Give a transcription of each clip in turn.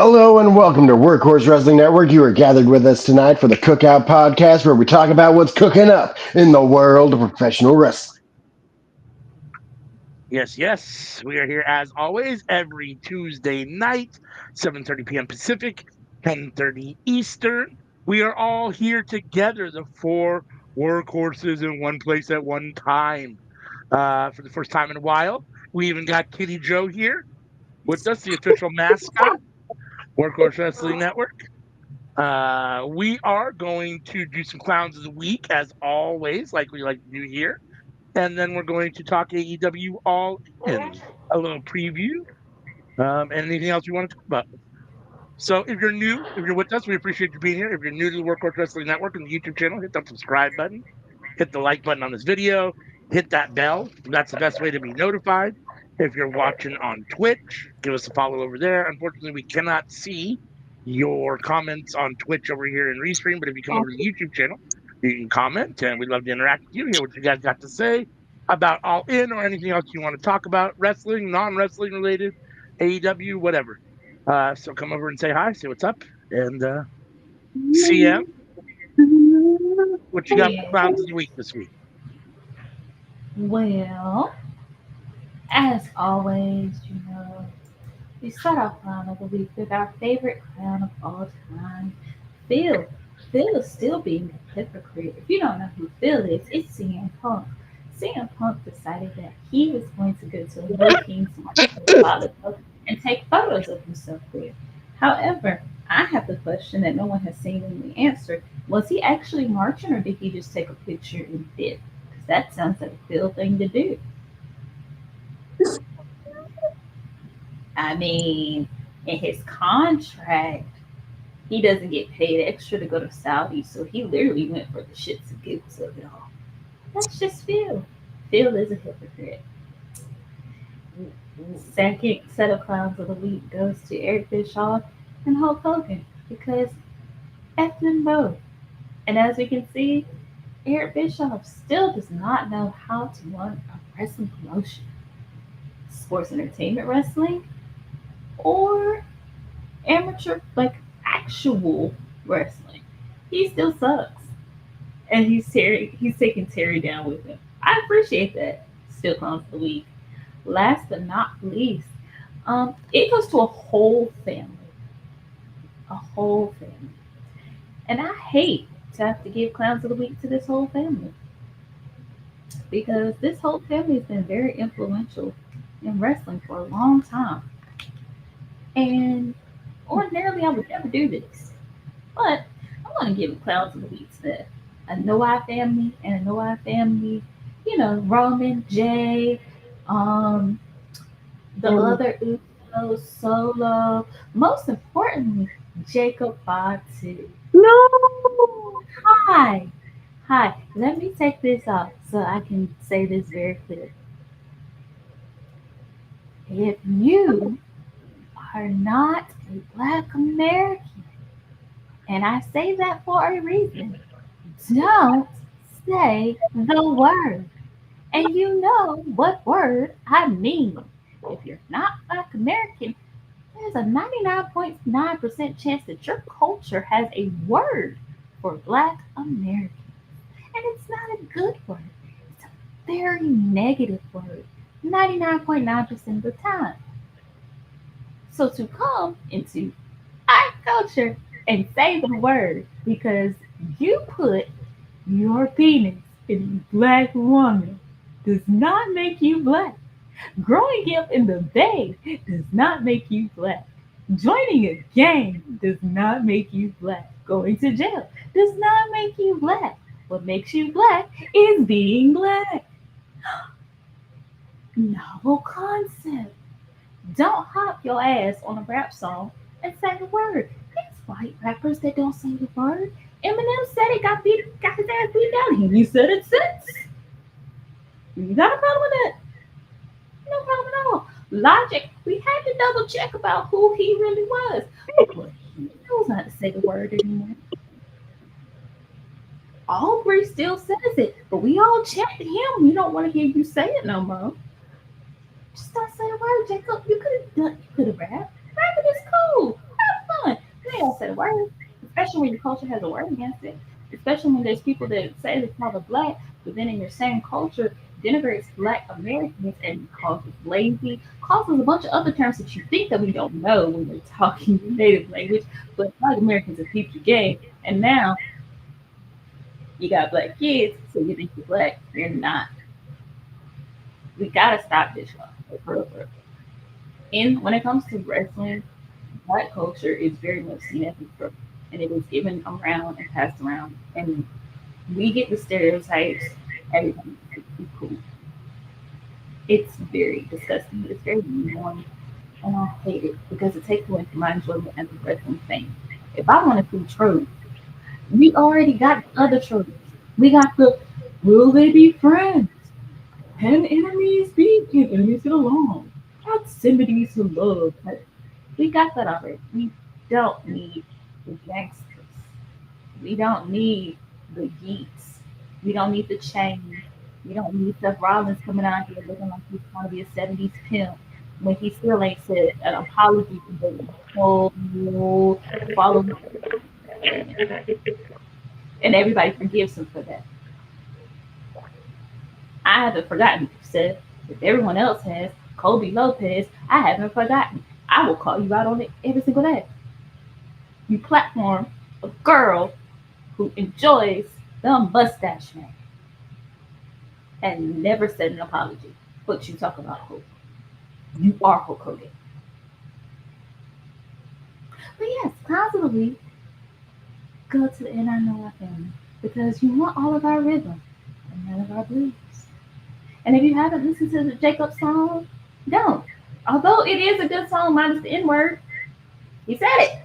Hello and welcome to Workhorse Wrestling Network. You are gathered with us tonight for the Cookout podcast where we talk about what's cooking up in the world of professional wrestling. Yes. We are here as always every Tuesday night, 7:30 p.m. Pacific, 10:30 Eastern. We are all here together, the four workhorses in one place at one time. For the first time in a while, we even got Kitty Joe here with us, the official mascot, Workhorse Wrestling Network. We are going to do some clowns of the week as always, like we like to do here. And then we're going to talk AEW All In, a little preview, and anything else you want to talk about. So if you're with us, we appreciate you being here. If you're new to the Workhorse Wrestling Network and the YouTube channel, hit that subscribe button, hit the like button on this video, hit that bell. That's the best way to be notified. If you're watching on Twitch, give us a follow over there. Unfortunately, we cannot see your comments on Twitch over here in Restream, but if you come over to the YouTube channel, you can comment, and we'd love to interact with you, hear what you guys got to say about All In or anything else you want to talk about, wrestling, non-wrestling related, AEW, whatever. So come over and say hi, say what's up, and CM, what you got for clowns of the week this week? Well, as always, we start off clown of the week with our favorite clown of all time, Phil. Phil is still being a hypocrite. If you don't know who Phil is, it's CM Punk. CM Punk decided that he was going to go to a No King's March and take photos of himself there. However, I have the question that no one has seemingly answered. Was he actually marching or did he just take a picture and dip? Because that sounds like a Phil thing to do. I mean, in his contract, he doesn't get paid extra to go to Saudi, so he literally went for the shits and giggles of it all. That's just Phil. Phil is a hypocrite. Second set of clowns of the week goes to Eric Bischoff and Hulk Hogan because F them both. And as we can see, Eric Bischoff still does not know how to run a wrestling promotion. Sports entertainment wrestling or amateur, like actual wrestling. He still sucks. And he's taking Terry down with him. I appreciate that. Still clowns of the week. Last but not least, it goes to a whole family. A whole family. And I hate to have to give clowns of the week to this whole family. Because this whole family has been very influential in wrestling for a long time. And ordinarily I would never do this. But I'm going to give clowns of the week to a Noah family and a Noah family. Roman, Jay, the other Usos, Solo. Most importantly, Jacob Fatu. No. Hi. Let me take this off so I can say this very clear. If you are not a Black American, and I say that for a reason, don't say the word. And you know what word I mean. If you're not Black American, there's a 99.9% chance that your culture has a word for Black Americans. And it's not a good word. It's a very negative word. 99.9% of the time. So to come into our culture and say the word because you put your penis in a Black woman does not make you Black. Growing up in the Bay does not make you Black. Joining a gang does not make you Black. Going to jail does not make you Black. What makes you Black is being Black. Novel concept. Don't hop your ass on a rap song and say the word. There's white rappers that don't say the word. Eminem said it, got his ass beat down. And you said it since. You got a problem with that? No problem at all. Logic, we had to double check about who he really was. But he knows not to say the word anymore. Aubrey still says it, but we all checked him. We don't want to hear you say it no more. Just don't say a word, Jacob. You could have rapped. Rapping is cool. especially when your culture has a word against it. Especially when there's people that say they're called black, but then in your same culture denigrates black Americans and calls us lazy, calls us a bunch of other terms that you think that we don't know when we're talking your native language, but black Americans have peeped your game, and now you got black kids, so you think you're black, you're not. We gotta stop this, y'all. Like, for real, for real. And when it comes to wrestling, black culture is very much seen as a trope, and it is given around and passed around, and we get the stereotypes every time it's cool. It's very disgusting. It's very annoying, and I hate it because it takes away from my enjoyment as a wrestling fan. If I want to see tropes, we already got other tropes. We got the will they be friends? Can enemies be? Can enemies get along? Proximity to love. We got that already. We don't need the gangsters. We don't need the geeks. We don't need the chain. We don't need Seth Rollins coming out here looking like he's trying to be a 70s pimp when he still ain't said an apology to the whole following. And everybody forgives him for that. I haven't forgotten, Seth. If everyone else has, Kobe Lopez, I haven't forgotten. I will call you out on it every single day. You platform a girl who enjoys the mustache man and never said an apology. But you talk about Hulk. You are Hulk Hogan. But yes, positively go to the NINOI family because you want all of our rhythm and none of our blues. And if you haven't listened to the Jacob song, don't. Although it is a good song minus the N word, he said it.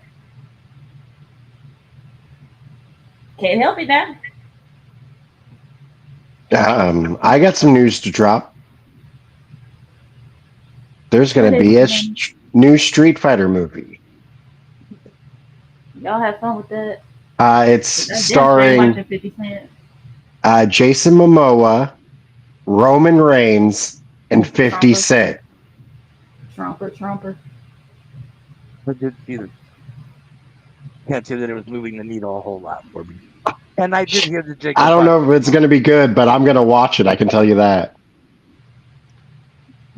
Can't help it now. I got some news to drop. There's going to be a new Street Fighter movie. Y'all have fun with that. It's starring Jason Momoa, Roman Reigns, and 50 Cent. Trumper. I did see this. Can't say that it was moving the needle a whole lot for me. And I did hear the Jacob. I don't know if it's going to be good, but I'm going to watch it. I can tell you that.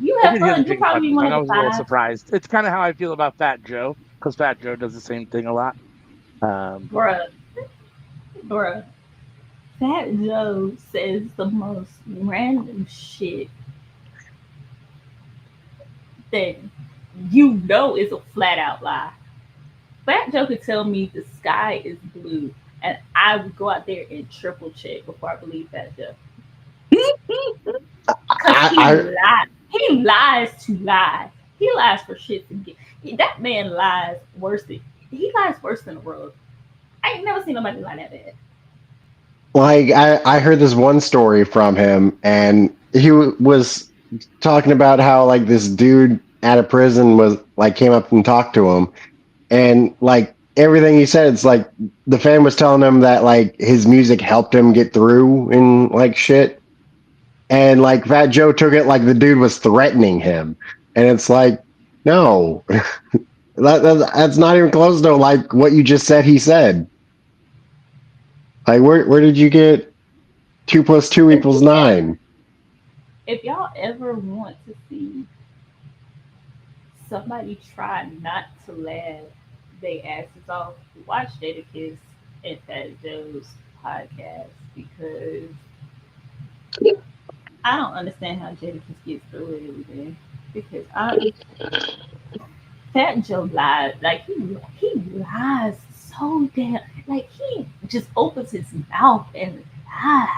You have fun. You'll probably be one of the I was a little surprised. It's kind of how I feel about Fat Joe, because Fat Joe does the same thing a lot. Bruh. Fat Joe says the most random shit that you know is a flat out lie. Fat Joe could tell me the sky is blue, and I would go out there and triple check before I believe Fat Joe. Because he lies. He lies to lie. He lies for shit to get. That man lies worse than he lies worse than the rug. I ain't never seen nobody lie that bad. Like I heard this one story from him, and he was talking about how like this dude out of prison was like came up and talked to him, and like everything he said, it's like the fan was telling him that like his music helped him get through and like shit, and like Fat Joe took it like the dude was threatening him, and it's like no, that's not even close to like what you just said. He said. Like, where did you get 2 + 2 = 9? If y'all ever want to see somebody try not to laugh they asses off, watch Jadakiss and Fat Joe's podcast because I don't understand how Jadakiss gets through it every day. Because Fat Joe lies, like he lies so damn, like he just opens his mouth and lies.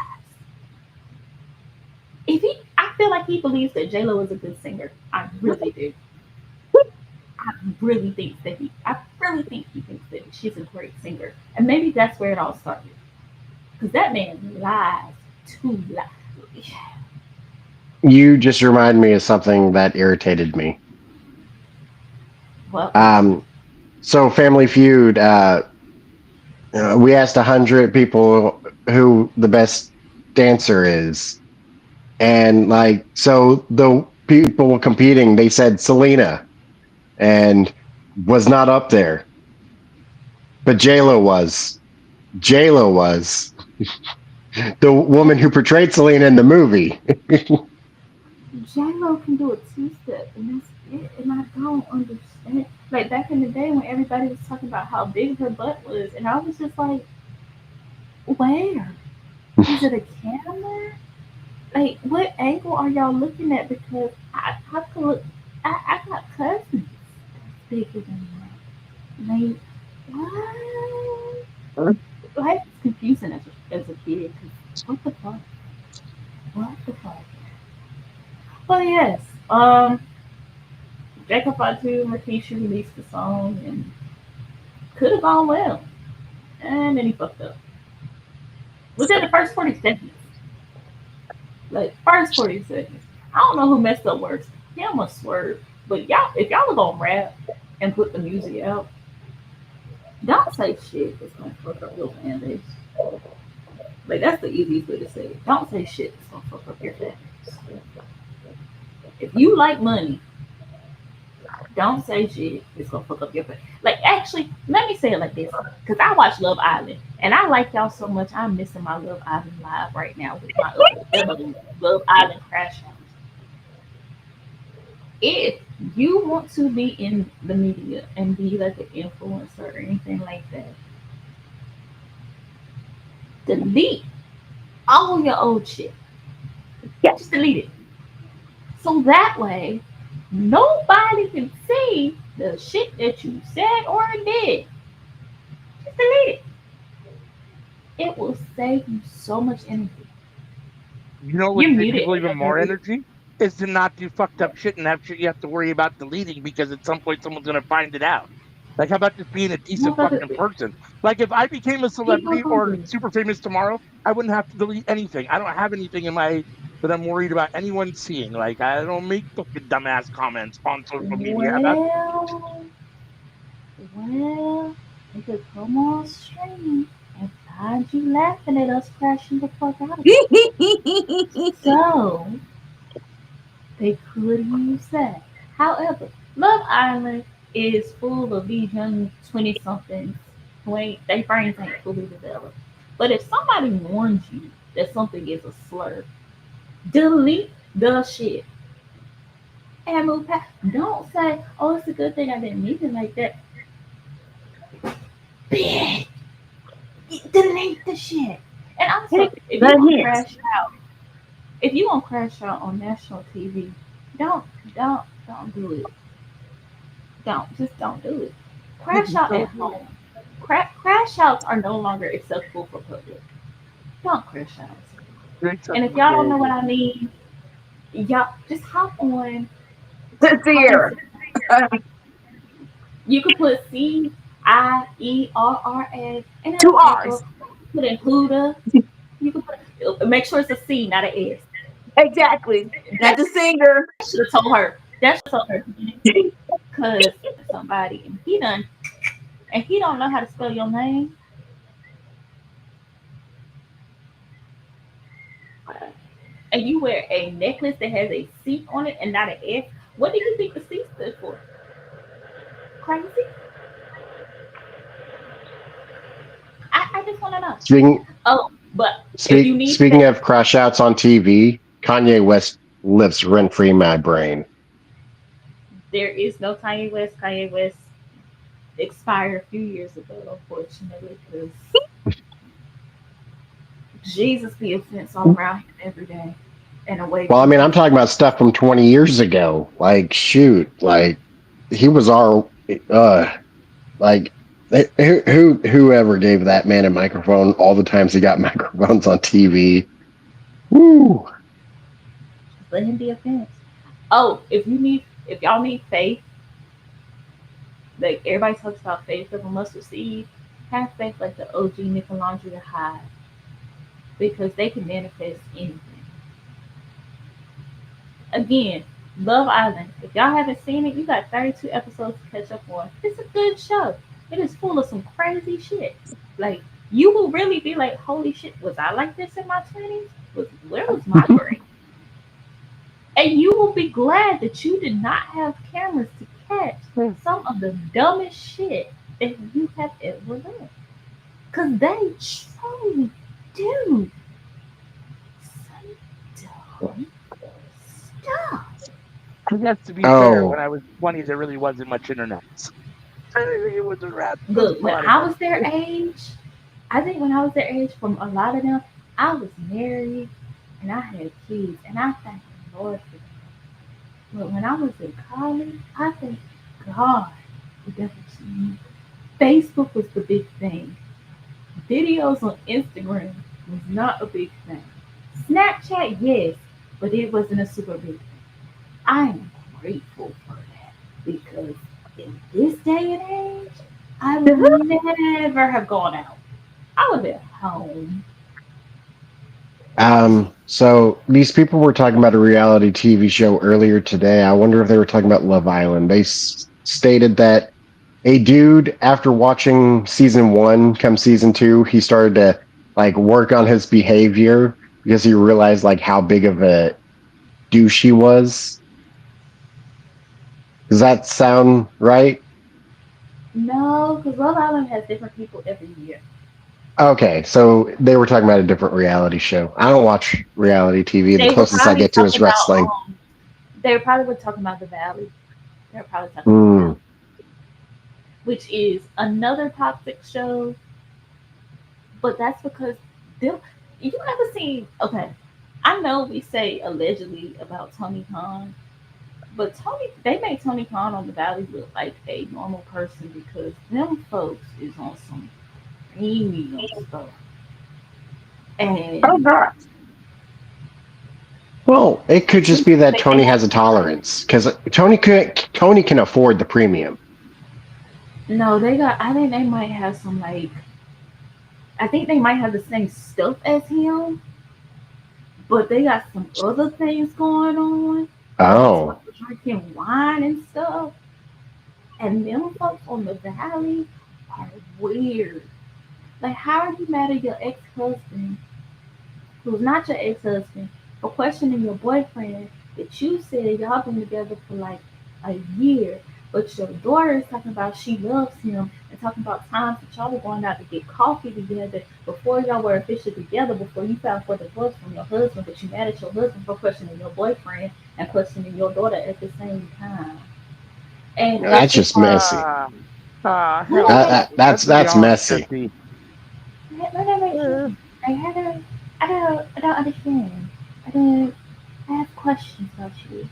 I feel like he believes that J Lo is a good singer. I really do. I really think he thinks that she's a great singer, and maybe that's where it all started. Because that man lies too loud. You just reminded me of something that irritated me. Well, so Family Feud, we asked 100 people who the best dancer is, and like so the people competing, they said Selena, and was not up there. But J Lo was the woman who portrayed Selena in the movie. J-Lo can do a two-step, and that's it. And I don't understand. Like back in the day when everybody was talking about how big her butt was, and I was just like, where? Is it a camera? Like, what angle are y'all looking at? Because I could look, I got cousins bigger than that. Like, what? Life is confusing as a kid. 'Cause what the fuck? What the fuck? But yes, Jacob Fatu and Rikishi released the song and could have gone well. And then he fucked up. Within the first 40 seconds. Like, first 40 seconds. I don't know who messed up worse. Him or Swerve. But y'all, if y'all are gonna rap and put the music out, don't say shit that's gonna fuck up your fan base. Like, that's the easiest way to say it. Don't say shit that's gonna fuck up your fan base. If you like money, don't say shit. It's gonna fuck up your face. Like, actually, let me say it like this, because I watch Love Island, and I like y'all so much. I'm missing my Love Island live right now with my Love Island crash out. If you want to be in the media and be like an influencer or anything like that, delete all your old shit. Just delete it. So that way, nobody can see the shit that you said or did. Just delete it. It will save you so much energy. You know what You're saves muted. people even more energy? Is to not do fucked up shit and have shit you have to worry about deleting because at some point someone's gonna find it out. Like, how about just being a decent fucking person? Like, if I became a celebrity or super famous tomorrow, I wouldn't have to delete anything. I don't have anything in my that I'm worried about anyone seeing. Like, I don't make fucking dumbass comments on social media about. Well, well, they could come on stream and find you laughing at us crashing the fuck out of it. So they could use that. However, Love Island is full of these young 20 somethings who ain't, their brains ain't fully developed. But if somebody warns you that something is a slur, delete the shit and move past. Don't say, oh, it's a good thing I didn't mean it like that. Bitch, delete the shit. And also, Take the hint. if you gonna crash out on national TV, don't don't do it. Don't do it. Crash out at home. Crash outs are no longer acceptable for public. Don't crash out. And if y'all don't know what I mean, y'all just hop on Sierra. you can put CIERRA and Two it'll pop R's. up. Put in Huda. You can make sure it's a C, not an S. Exactly. Not the singer. Should have told her. That should have told her. Cause somebody and he don't know how to spell your name. And you wear a necklace that has a C on it and not an S. What do you think the C stood for? Crazy? I just want to know. Speaking Oh, but if you need speaking faith, of crash outs on TV, Kanye West lives rent free in my brain. there is no Kanye West. Kanye West expired a few years ago, unfortunately, because Jesus be a fence all around him every day and away Well, I from mean, him. I'm talking about stuff from 20 years ago. Like, shoot, like he was our like whoever gave that man a microphone all the times he got microphones on TV. Woo! Let him be a fence. Oh, if y'all need faith, like everybody talks about faith of a mustard seed, have faith like the OG Nicolandria High because they can manifest anything. Again, Love Island. If y'all haven't seen it, you got 32 episodes to catch up on. It's a good show. It is full of some crazy shit. Like you will really be like, holy shit, was I like this in my 20s? Where was my brain? And you will be glad that you did not have cameras to catch some of the dumbest shit if you have ever read. Because they truly do some dumb stuff. I guess to be fair, when Oh, I was 20, there really wasn't much internet. It was around those Look, when part of I it. was their age, I think when I was their age, from a lot of them, I was married and I had kids, and I thank the Lord for that. But when I was in college, I thank God for that. Facebook was the big thing. Videos on Instagram was not a big thing. Snapchat, yes, but it wasn't a super big thing. I am grateful for that because in this day and age, I would never have gone out. I would have been home. Watching. so these people were talking about a reality TV show earlier today. I wonder if they were talking about Love Island. They stated that a dude, after watching season one, come season two, he started to like work on his behavior because he realized like how big of a douche he was. Does that sound right? No, because Love Island has different people every year. Okay, so they were talking about a different reality show. I don't watch reality TV. The They were closest I probably get to is talking about wrestling. they probably were talking about the Valley. They were probably talking about the Mm. Valley, which is another toxic show. But that's because them. You ever seen? Okay, I know we say allegedly about Tony Khan, but they made Tony Khan on the Valley look like a normal person because them folks is on some premium stuff. Oh And God. Well, it could just be that they Tony have has a tolerance because Tony can afford the premium. no, they got. I think they might have some like. I think they might have the same stuff as him, but they got some other things going on, like Oh, drinking wine and stuff. And them folks on the Valley are weird. Like, how are you mad at your ex husband, who's not your ex husband, for questioning your boyfriend that you said y'all been together for like a year? But your daughter is talking about she loves him and talking about times that y'all were going out to get coffee together before y'all were officially together, before you filed for divorce from your husband. But you mad at your husband for questioning your boyfriend and questioning your daughter at the same time. And it's that's just just messy. Ah, let hell me no. make That's That's beyond messy. messy. let me make sense. Uh, Like, I don't understand. I don't. I have questions about you.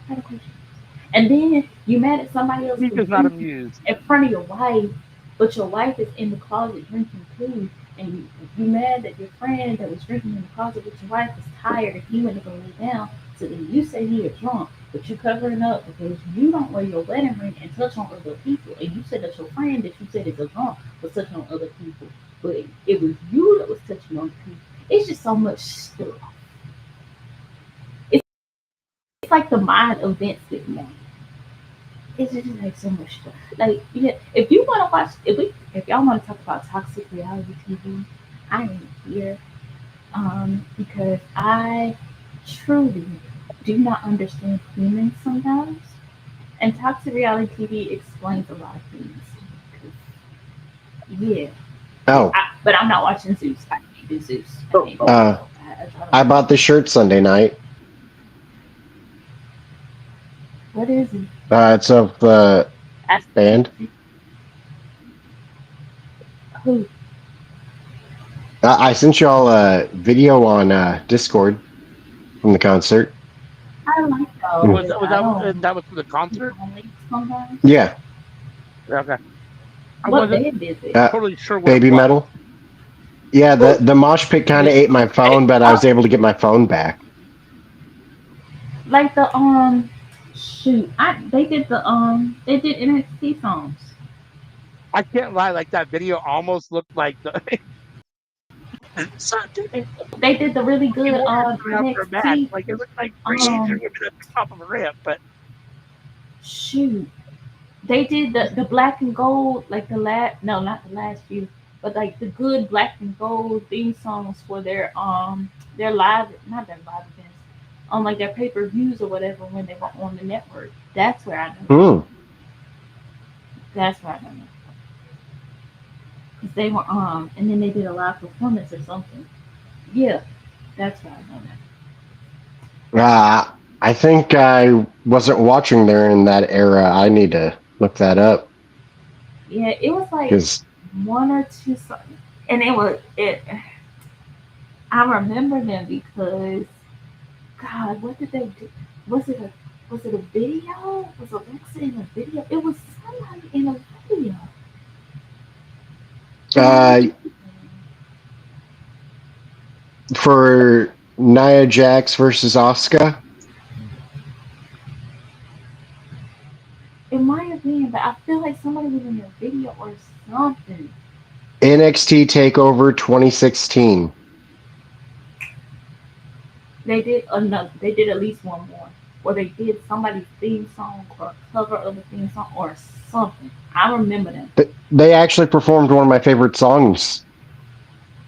I have questions. And then you mad at somebody else he's for just not drinking amused. in front of your wife, but your wife is in the closet drinking too. And you mad that your friend that was drinking in the closet with your wife is tired and he went to go lay down. So then you say he is drunk, but you covering up because you don't wear your wedding ring and touch on other people. And you said that your friend that you said is a drunk was touching on other people, but it was you that was touching on people. It's just so much stuff. It's like the mind of Vince McMahon. It's just like so much stuff. Like, yeah, if you want to watch, if y'all want to talk about toxic reality TV, I am here. Because I truly do not understand humans sometimes, and toxic reality TV explains a lot of things. 'Cause, yeah, Oh, but I'm not watching Zeus. I can't do Zeus. I Oh, can't do oh. Zeus. uh, I don't I know. bought the shirt Sunday night. What is it? It's of the I, band. who? I sent y'all a video on Discord from the concert. I like Mm. Was those. that was I that don't. that was for the concert? I like sometimes. Yeah, Okay. I What wasn't band is it? uh, totally sure what it baby was. metal. Yeah, Who? the mosh pit kind of ate my phone, but I Oh, was able to get my phone back. like the shoot. They did NXT songs. I can't lie, like that video almost looked like the They did the really good Warriors coming out for a match. NXT Like it looked like three Asian um women at the top of a ramp, but shoot. They did the black and gold, like the last, no, not the last few, but like the good black and gold theme songs for their live, not their live events, like their pay per views or whatever when they were on the network. That's where I know. Hmm. That's where I know. 'Cause they were and then they did a live performance or something. Yeah, that's why I know that. I think I wasn't watching there in that era. I need to look that up Yeah, it was like because one or two songs, and it was it. I remember them because God, what did they do? Was it a was it a video? Was Alexa in a video? It was somebody in a video. uh, for Nia Jax versus Asuka, It might have been, but I feel like somebody was in a video or something. NXT Takeover 2016. They did another. They did at least one more, or they did somebody's theme song or a cover of a theme song or something. I remember them. They actually performed one of my favorite songs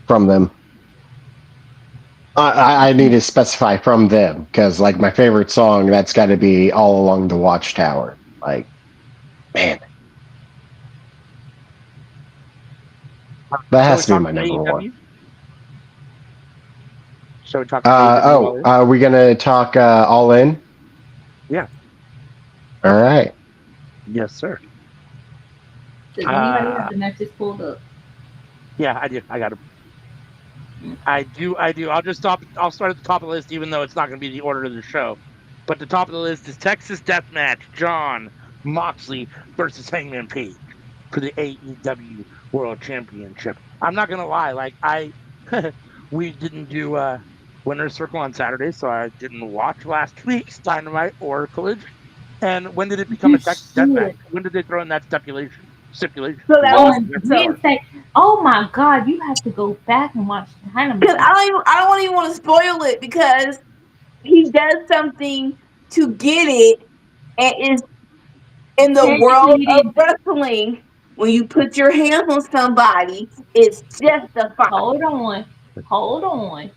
from them. I need to specify from them because, like, my favorite song, that's got to be "All Along the Watchtower." Like, man, that Shall has we to be talk my some number one. AEW? Shall we talk some AEW all in? Are we gonna talk All In? Yeah. All right. Yes, sir. Does anybody Uh, have the matches pulled up? yeah, I do. I got them. I do. I do. I'll just stop. I'll start at the top of the list, even though it's not going to be the order of the show. But the top of the list is Texas Deathmatch: John Moxley versus Hangman Page for the AEW World Championship. I'm not gonna lie. Like we didn't do Winner's Circle on Saturday, so I didn't watch last week's Dynamite or Collision. And when did it become You a Texas Deathmatch? should. When did they throw in that stipulation? So Because that it was On wasn't there so before. Wednesday. Oh my God, you have to go back and watch because Dynamite. I don't even want to spoil it because he does something to get it, and is in the Technically, world he of didn't. wrestling. When you put your hands on somebody, it's justified. Hold on, hold on.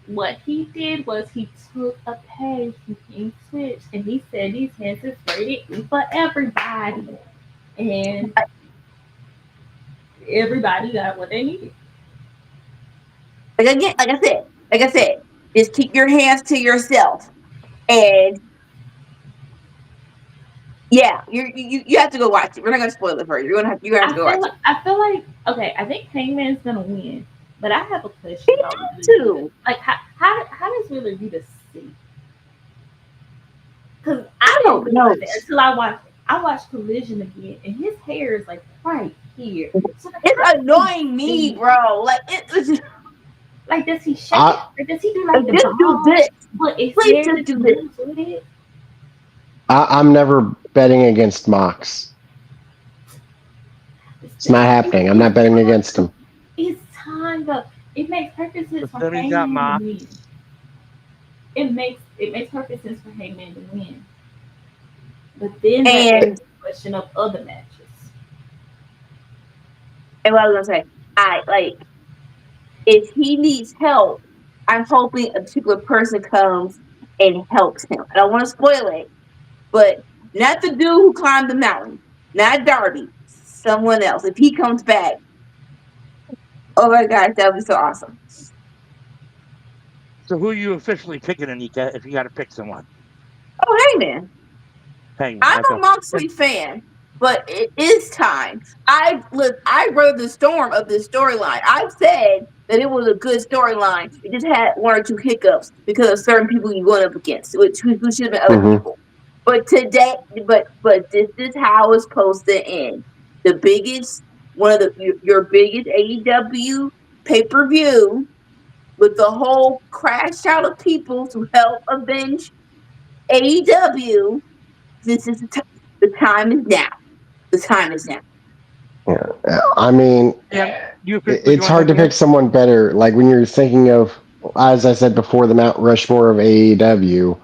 What he did was he took a page from King Switch and he said these hands is rated for everybody, and everybody got what they needed. Like again, like I said, just keep your hands to yourself. And yeah, you have to go watch it. We're not gonna spoil it for you. You're gonna have to go watch it. I feel like okay. I think Hangman's gonna win, but I have a question about Wheeler Yuta. Too. Like how does Wheeler Yuta see? Because I I didn't don't know. realize it until I watched Collision again, and his hair is like right here. So like, It's how does he annoying me, see? bro. Like it's just, Like, does he shake it I or does he do like the just do bob? this. But his Please hair just just do this. moves with it. I'm never betting against Mox. It's not happening. I'm not betting against him. It's time to. It makes perfect sense The for Phillies got Hangman to mocked. win. It makes perfect sense for Hangman to win. But then that begs And the question of other matches. and what I was gonna say, I like if he needs help, I'm hoping a particular person comes and helps him. I don't want to spoil it, but not the dude who climbed the mountain, not Darby, someone else. If he comes back, oh my gosh, that would be so awesome. So who are you officially picking, Anika, if you got to pick someone? Oh hey man, Hangman. I'm Okay. a Moxley fan, but it is time. I rode the storm of this storyline. I've said that it was a good storyline. It just had one or two hiccups because of certain people you went up against, which who should have been other Hmm. people. But today, but this is how it's supposed to end. The biggest, one of your biggest AEW pay per view with the whole crash out of people to help avenge AEW. This is the time is now. The time is now. Yeah. I mean, And you officially it's going hard to Hangman? pick someone better. Like when you're thinking of, as I said before, the Mount Rushmore of AEW.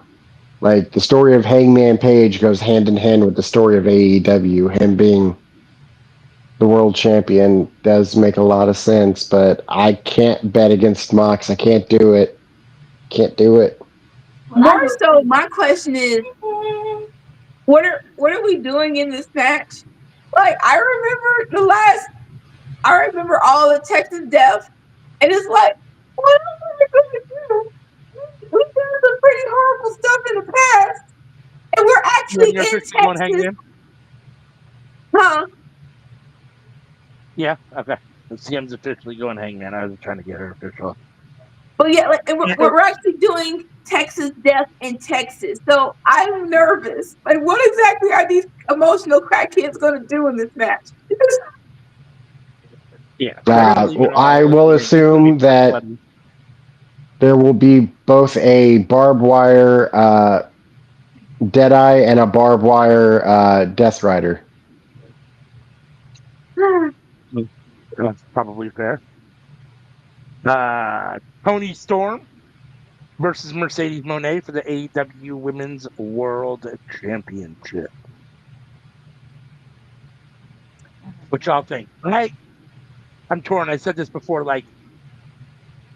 Like the story of Hangman Page goes hand in hand with the story of AEW. Him being the world champion does make a lot of sense, but I can't bet against Mox. I can't do it. Can't do it. Well, I More do so, too. my question is, what are we doing in this match? Like, I remember the last I remember all the Texas death, and it's like, what else are we going to do? We've done some pretty horrible stuff in the past, and we're When actually you're in officially going Texas, hangman? huh? Yeah, okay. The CM's officially going hangman. I was trying to get her official. But yeah, like, and Yeah. we're actually doing Texas death in Texas, so I'm nervous. Like, what exactly are these emotional crackheads going to do in this match? Yeah, they're going to leave it all I over will the ring. It's going to be assume pretty that bloody. there will be both a barbed wire Deadeye and a barbed wire Death Rider. That's probably fair. Tony Storm versus Mercedes Moné for the AEW Women's World Championship. What y'all think? I'm torn. I said this before. Like,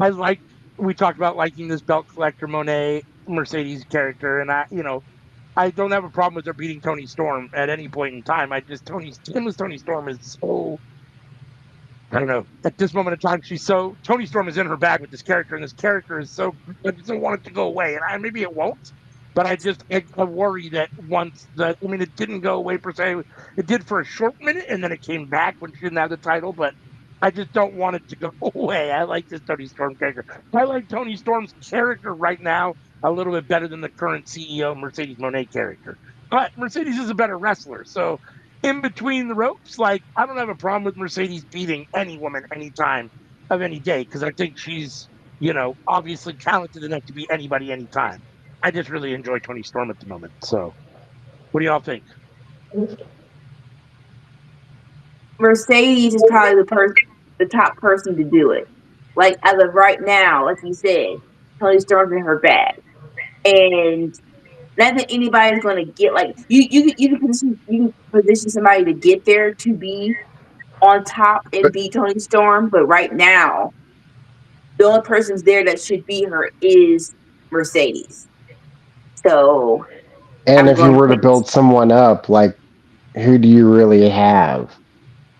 I like we talked about liking this belt collector Monet Mercedes character, and I don't have a problem with her beating Tony Storm at any point in time. I just Tony Storm is so I don't know. At this moment in time, Tony Storm is in her bag with this character, and this character is so I just don't want it to go away. And maybe it won't, but I worry that it didn't go away per se. It did for a short minute, and then it came back when she didn't have the title. But I just don't want it to go away. I like this Tony Storm character. I like Tony Storm's character right now a little bit better than the current CEO Mercedes Monet character. But Mercedes is a better wrestler, so in between the ropes. Like, I don't have a problem with Mercedes beating any woman anytime of any day because I think she's, obviously talented enough to beat anybody anytime. I just really enjoy Tony Storm at the moment. So, what do y'all think? Mercedes is probably the top person to do it. Like, as of right now, like you said, Tony Storm's in her bag, and not that anybody's going to get like you can position somebody to get there to be on top and beat Tony Storm, but right now the only person's there that should beat her is Mercedes. So And I'm if you going were to to build someone up, like, who do you really have?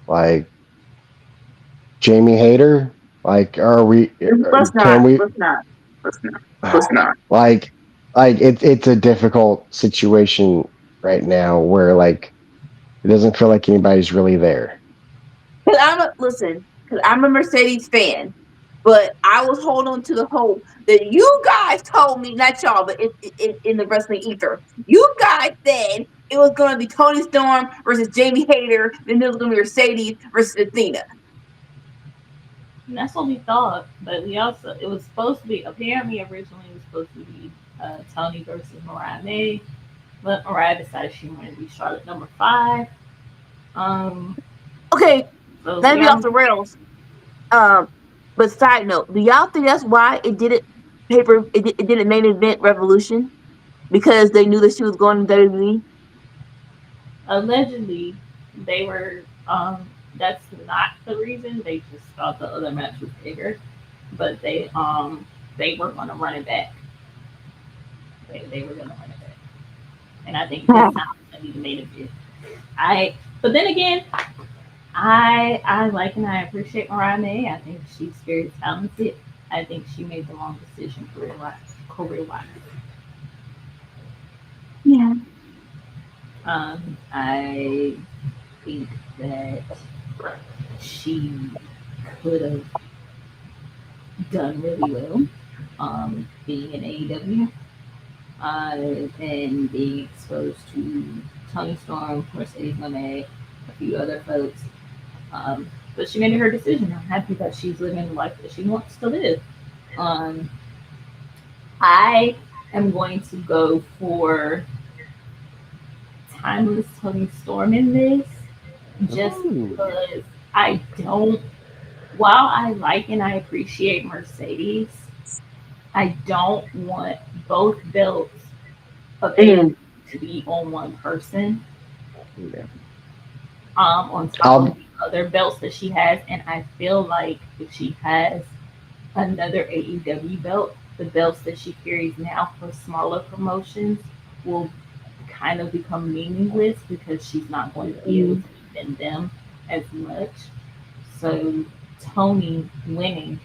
Like Jamie Hayter? Like, are we? let's Can not we? let's not let's not let's not. Like, it's a difficult situation right now where like it doesn't feel like anybody's really there. Because I'm a Mercedes fan, but I was holding on to the hope that you guys told me, not y'all, but in the wrestling ether, you guys said it was going to be Tony Storm versus Jamie Hayter, then it was going to be Mercedes versus Athena. And that's what we thought, but it was supposed to be, apparently originally it was supposed to be Tony versus Mariah May, but Mariah decided she wanted to be Charlotte number 5. Um, Okay, so let me we be off all the rails. But side note, do y'all think that's why it didn't main event Revolution? Because they knew that she was going to WWE? allegedly they were that's not the reason. They just thought the other match was bigger, but they were gonna run it back. They were gonna run it back. And I think this time it's gonna be the main event. But then again, I like and I appreciate Mariah May. I think she's very talented. I think she made the wrong decision career wise. Yeah. I think that she could have done really well being in AEW and being exposed to Tony Storm, Mercedes Monet, a few other folks. But she made her decision. I'm happy that she's living the life that she wants to live. Um, I am going to go for timeless Tony Storm in this, just because I don't. While I like and I appreciate Mercedes, I don't want both belts of AEW to be on one person. Yeah. On top of the other belts that she has, and I feel like if she has another AEW belt, the belts that she carries now for smaller promotions will kind of become meaningless because she's not going to be able to defend them as much. So Tony winning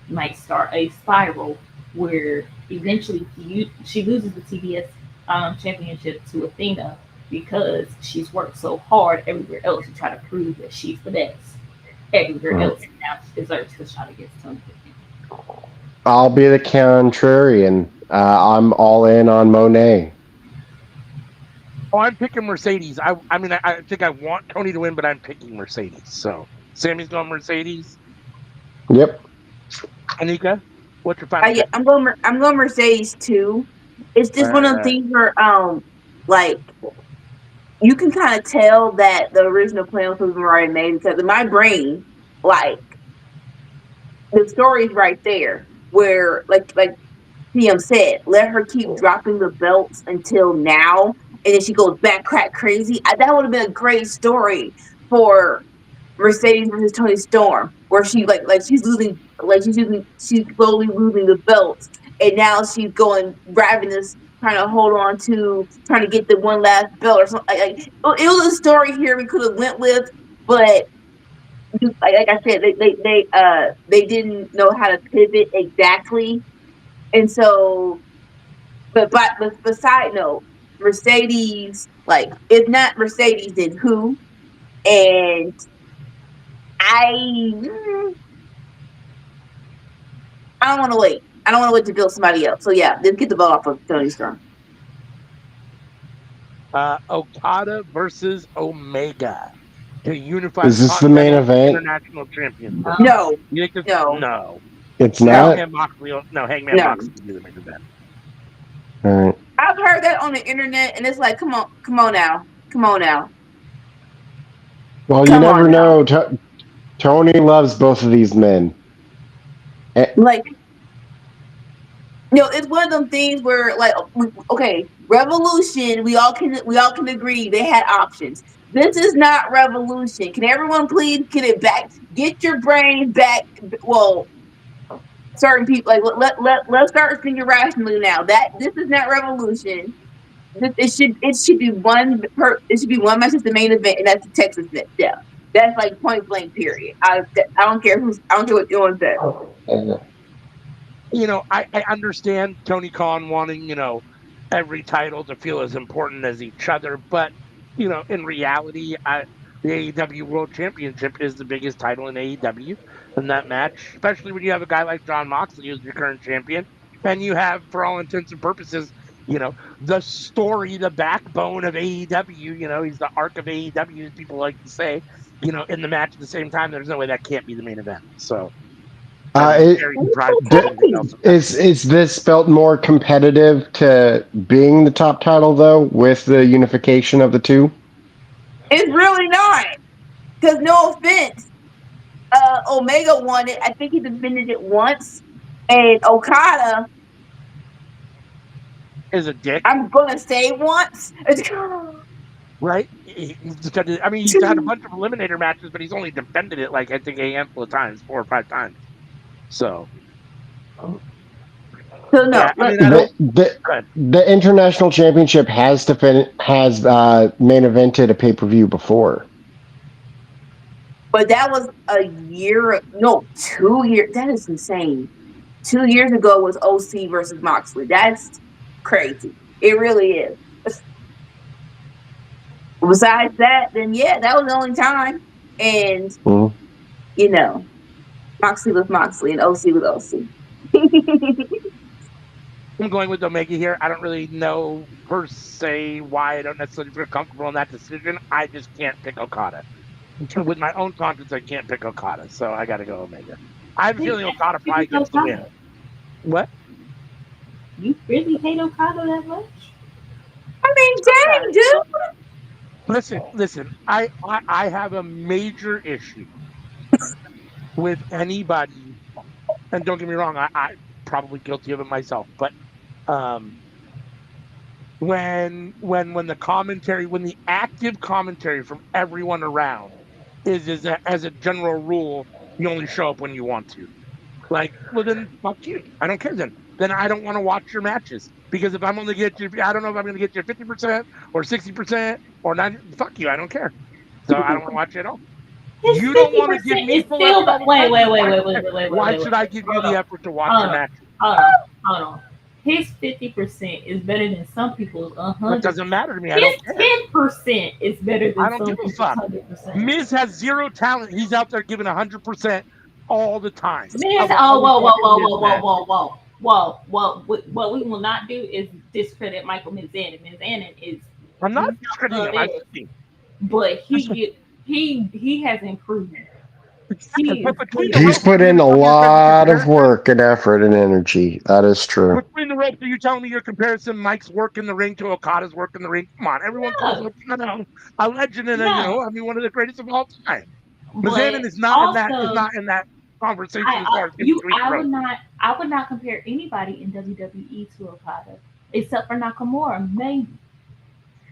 might start a spiral where eventually she loses the TBS championship to Athena because she's worked so hard everywhere else to try to prove that she's the best everywhere Mm. else. Now she deserves the shot against Tony. I'll be the contrarian. I'm all in on Monet. Oh, I'm picking Mercedes. I mean, I think I want Tony to win, but I'm picking Mercedes. So Sammy's going Mercedes. Yep. Anika, what's your final Yeah, pick? I'm going Mercedes too. It's just one of the Uh, things where like you can kind of tell that the original plan was already made because in my brain, like the story's right there where like PM said, let her keep dropping the belts until now, and then she goes back crack crazy. That would have been a great story for Mercedes versus Tony Storm, where she like she's losing, she's slowly losing the belts, and now she's going ravenous, trying to hold on to, trying to get the one last belt or something. It was a story here we could have went with, but like I said, they didn't know how to pivot exactly, and so but beside note, Mercedes, like if not Mercedes, then who? And I mm, I don't want to wait. I don't want to wait to build somebody else. So yeah, let's get the ball off of Tony Storm. Okada versus Omega, the unified Is this the main Continental event? International Championship. No, You think this? no, No. It's no, not. Hangman Moxley. No, Hangman no. Moxley will be the main event. All right. I've heard that on the internet, and it's like, come on now, come on now, Well, you come on never now. know. Tony loves both of these men. Eh, Like, it's one of them things where, like, okay, Revolution. We all can agree they had options. This is not Revolution. Can everyone please get it back? Get your brain back. Well, certain people like let's start thinking rationally now. That this is not Revolution. It should be it should be one match as the main event, and that's the Texas match. Yeah, that's like point blank. Period. I don't care I don't care what anyone says. I understand Tony Khan wanting, every title to feel as important as each other, but in reality, the AEW World Championship is the biggest title in AEW, in that match, especially when you have a guy like John Moxley who's your current champion, and you have, for all intents and purposes, the story, the backbone of AEW. He's the arc of AEW, as people like to say. In the match at the same time, there's no way that can't be the main event. So. I'd be it, very surprised if d- anything else. is this felt more competitive to being the top title though, with the unification of the two? It's really not. Because no offense, Omega won it. I think he defended it once, and Okada, Is a dick, I'm gonna say once. right? I mean, he's had a bunch of eliminator matches, but he's only defended it like I think a handful of times, 4 or 5 times. So So no, yeah, I mean, I The don't. the, Go ahead. the international championship has main evented a pay per view before. but that was a year. No, 2 years. That is insane. 2 years ago was OC versus Moxley. That's crazy. It really is. Besides that, then yeah, that was the only time. And Mhm. Moxley was Moxley and OC was OC. I'm going with Omega here. I don't really know per se why I don't necessarily feel comfortable in that decision. I just can't pick Okada. With my own conscience, I can't pick Okada, so I got to go Omega. I have a feeling Okada probably gets the win. What? You really hate Okada that much? I mean, dang, dude. Listen. I have a major issue with anybody, and don't get me wrong, I probably guilty of it myself, but um, when the active commentary from everyone around is that, as a general rule, you only show up when you want to. Like, well, then fuck you. I don't care then. Then I don't want to watch your matches, because if I'm only get you, I don't know if I'm going to get you 50% or 60% or 90. Fuck you. I don't care. So I don't want to watch it at all. His You don't want to give 50% me is full still. effort all the Wait, time. wait, Then wait, why wait, should I, wait, wait, wait, wait, why wait, should wait. I give you Hold the on, effort to watch hold your on, matches? hold on, hold on. His 50% is better than some people's That 100. doesn't matter to me. I His don't care. 10% is better I than don't some give a people's fuck. 100%. Miz has zero talent. He's out there giving 100% all the time. I Miz, will oh, always whoa, watch whoa, a whoa, Miz whoa, whoa, match. whoa, whoa, whoa, whoa. What we will not do is discredit Michael Mizanin. Mizanin is I'm not not discrediting him. I'm this, saying but he has improved. He is but between the He's ropes, literally. put you're in going to a tell me you're going to lot of comparison. work and effort and energy. That is true. Between the ropes, are you telling me your comparison Mike's work in the ring to Okada's work in the ring? Come on, everyone calls No, him a legend and no. one of the greatest of all time. But Mizanin is not in that also, conversation as far as in you between the ropes. I would not compare anybody in WWE to Okada except for Nakamura. Maybe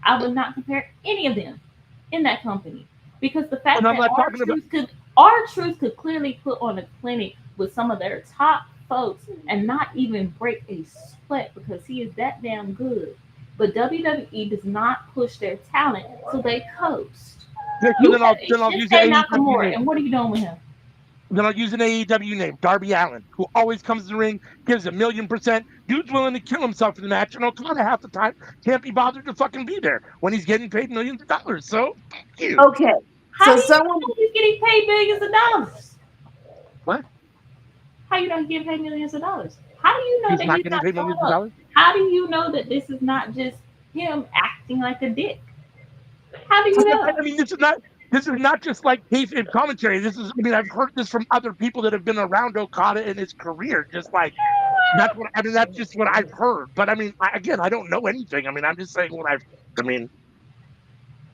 I would not compare any of them in that company because the And fact I'm that not talking about. our truth could clearly put on a clinic with some of their top folks and not even break a sweat because he is that damn good. But WWE does not push their talent, so they coast. Yeah, so You have then a I'll use the Shinsuke AEW Nakamura, name. and what are you doing with him? Then I'll use an AEW name, Darby Allen, who always comes to the ring, gives 1,000,000%. Dude's willing to kill himself in the match, and Okada half the time can't be bothered to fucking be there when he's getting paid millions of dollars. So, fuck you. Okay. How So do you someone know he's getting paid millions of dollars? What? How you don't get paid millions of dollars? How do you know He's that not he's getting not paid showing millions of up? dollars? How do you know that this is not just him acting like a dick? How do you know? I mean, this is not just like kayfabe commentary. I've heard this from other people that have been around Okada in his career. Just like that's just what I've heard. But I mean, again, I don't know anything. I mean, I'm just saying I mean,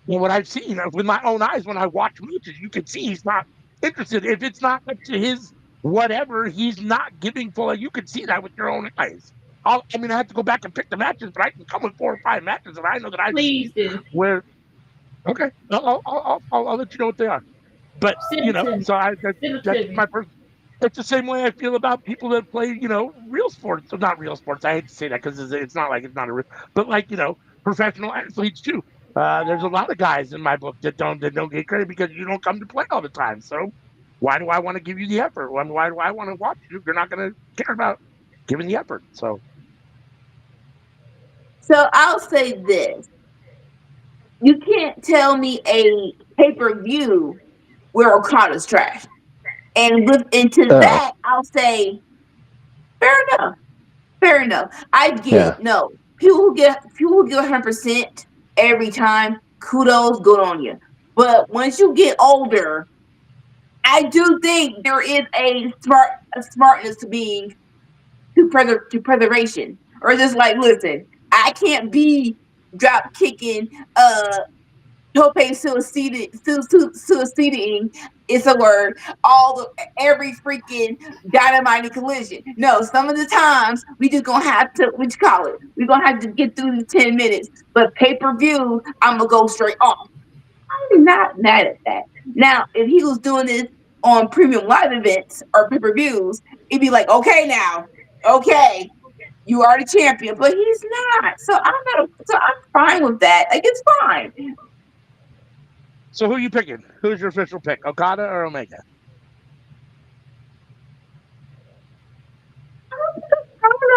what I've seen with my own eyes when I watch matches. You can see he's not interested. If it's not up to his whatever, he's not giving full. You can see that with your own eyes. I have to go back and pick the matches, but I can come with 4 or 5 matches, and I know that I've Please seen do. where. Okay, I'll let you know what they are. But Send it to me. so Send it that's to me. my person. It's the same way I feel about people that play, real sports. So not real sports. I hate to say that because it's not like it's not a real, but like professional athletes too. There's a lot of guys in my book that don't get credit because you don't come to play all the time. So why do I want to give you the effort? Why do I want to watch you if you're not going to care about giving the effort? So so I'll say this. You can't tell me a pay-per-view where Okada's trash. And into Oh, that, I'll say, fair enough. Fair enough. I get it. yeah. No. People who get 100% every time, kudos, good on you. But once you get older, I do think there is a smartness to being to preservation. Or just like, listen, I can't be drop kicking tope suiciding it's a word every freaking dynamite collision. No, some of the times we just gonna have to what you call it. We're gonna have to get through the 10 minutes. But pay-per-view, I'm gonna go straight off. I'm not mad at that. Now, if he was doing this on premium live events or pay-per-views, it'd be like, okay now, okay, you are the champion, but he's not. So I'm fine with that. Like it's fine. who are you picking? Who's your official pick? Okada or Omega?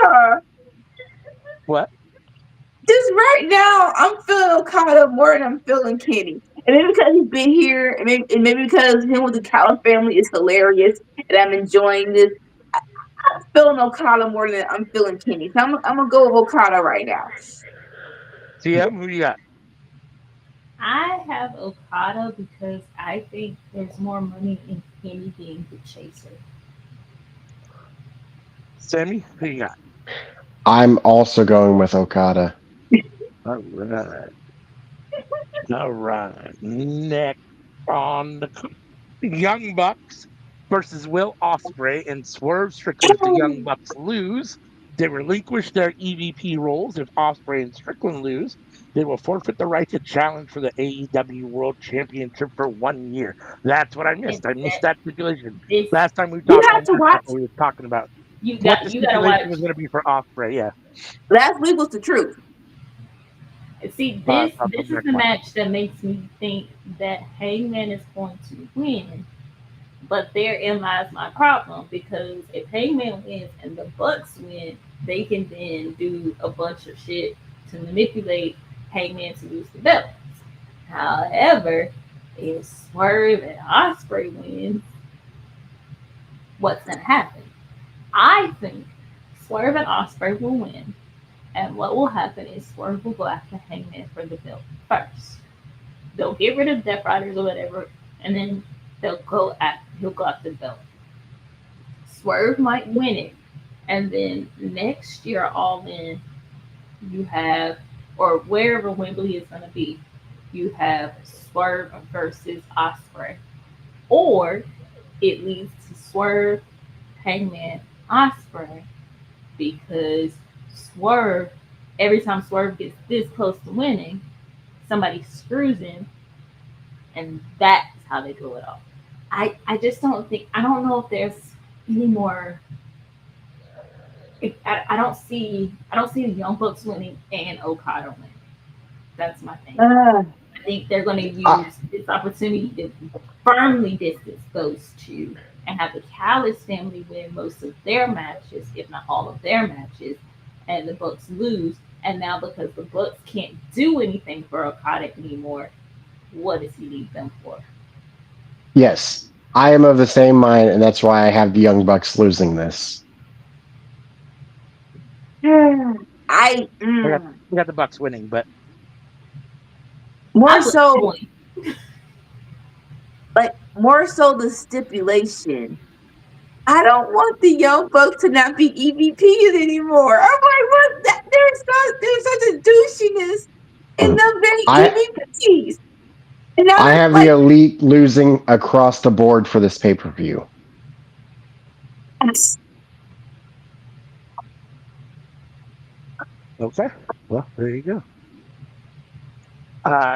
Uh, What? just right now, I'm feeling Okada more than I'm feeling Kenny. And maybe because he's been here, and maybe because him with the Callum family is hilarious, and I'm enjoying this. I'm feeling Okada more than I'm feeling Kenny. So I'm gonna go with Okada right now. CM, who you got? I have Okada because I think there's more money in Kenny being the chaser. Sammy, who you got? I'm also going with Okada. All right. All right. Next on the Young Bucks versus Will Ospreay and Swerve Strickland. If the Young Bucks lose, they relinquish their EVP roles. If Ospreay and Strickland lose, they will forfeit the right to challenge for the AEW World Championship for 1 year. That's what I And missed. I missed that that stipulation. this Last time we You talked, have to watch. we were talking about what the you gotta stipulation watch. was going to be for Ospreay. Yeah. Last week was the truth. See, Talk this about is next the one. match that makes me think that Hangman is going to win. But therein lies my problem because if Hangman wins and the Bucks win, they can then do a bunch of shit to manipulate Hangman to lose the belt. However, if Swerve and Osprey win, what's gonna happen? I think Swerve and Osprey will win, and what will happen is Swerve will go after Hangman for the belt first. They'll get rid of Death Riders or whatever, and then he'll go after the belt. Swerve might win it, and then next year, all in, you have, or wherever Wembley is going to be, you have Swerve versus Osprey, or it leads to Swerve, Hangman, Osprey, because Swerve, every time Swerve gets this close to winning, somebody screws him, and that's how they pull it off. I just don't think, I don't know if there's any more. I don't see the Young Bucks winning and Okada winning. That's my thing. Uh, I think they're going to I, use this opportunity to firmly distance those two and have the Callis family win most of their matches, if not all of their matches, and the Bucks lose. And now because the Bucks can't do anything for Okada anymore, what does he need them for? yes, I am of the same mind, and that's why I have the Young Bucks losing this. I We got the Bucks winning, but more I would so join. more so the stipulation. I don't want the Young Bucks to not be EVPs anymore. I'm like, what? There's such a douchiness in them being I EVPs. And now I they're have the like, Elite losing across the board for this pay per view. okay. Well, there you go.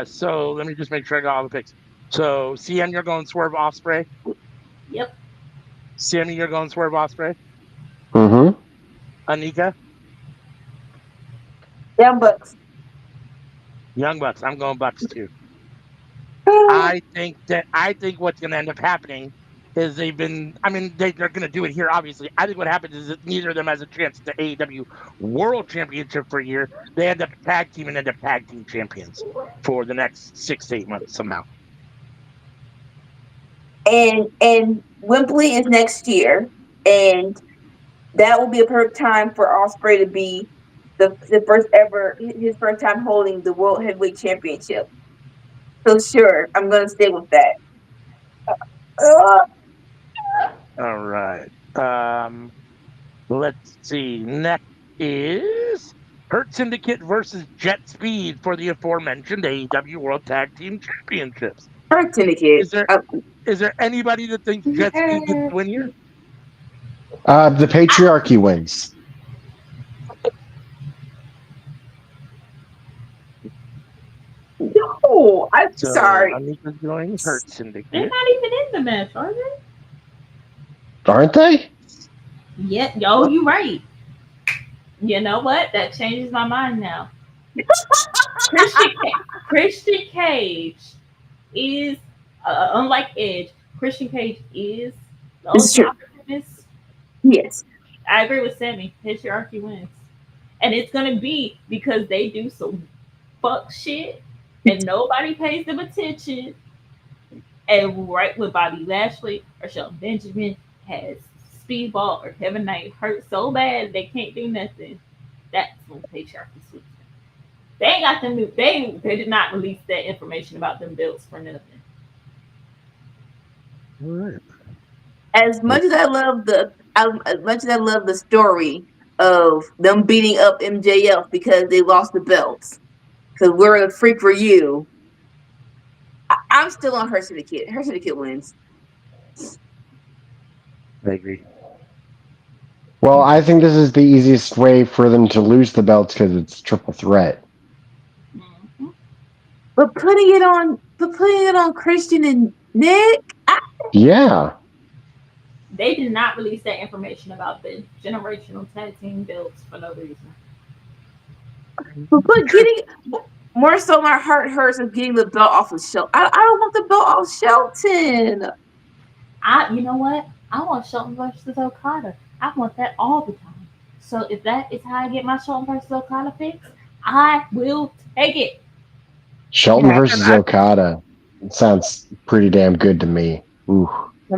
So let me just make sure I got all the picks. So CM, you're going Swerve Osprey. Yep. Sammy, you're going Swerve Osprey. Mm-hmm. Anika, Young Bucks. Young Bucks. I'm going Bucks too. I think what's going to end up happening is they've been. I mean, they're going to do it here. Obviously, I think what happens is that neither of them has a chance at the AEW World Championship for a year. They end up tag team and end up tag team champions for the next 6 to 8 months somehow. And Wembley is next year, and that will be a perfect time for Osprey to be the first ever his first time holding the World Heavyweight Championship. So sure, I'm gonna stay with that. Uh, All right. Let's see. Next is Hurt Syndicate versus Jet Speed for the aforementioned AEW World Tag Team Championships. Hurt Syndicate. Is there is there anybody that thinks Jet Speed gets the win here? The patriarchy wins. No, I'm So sorry. Anika's going Hurt They're Syndicate. not even in the match, are they? Aren't they? Yeah, yo, you right. You know what? That changes my mind now. Christian Cage is unlike Edge. Christian Cage is the It's ultimate true. opportunist. Yes. I agree with Sammy. Patriarchy wins, and it's gonna be because they do some fuck shit, and nobody pays them attention. And right with Bobby Lashley or Shelton Benjamin has Speedball or Kevin Knight hurt so bad they can't do nothing. That's when patriarchy switches. They ain't got them new. They did not release that information about them belts for nothing. All right. As much as as much as I love the story of them beating up MJF because they lost the belts, because we're a freak for you. I'm still on Her Syndicate. Her Syndicate wins. I agree. Well, I think this is the easiest way for them to lose the belts because it's triple threat. Mhm. But putting it on Christian and Nick, Yeah. They did not release that information about the generational tag team belts for no reason. but getting More so, my heart hurts of getting the belt off of Shelton. I don't want the belt off Shelton. You know what? I want Shelton versus Okada. I want that all the time. So if that is how I get my Shelton versus Okada fix, I will take it. Shelton Yeah, and versus Okada. It sounds pretty damn good to me. Ooh.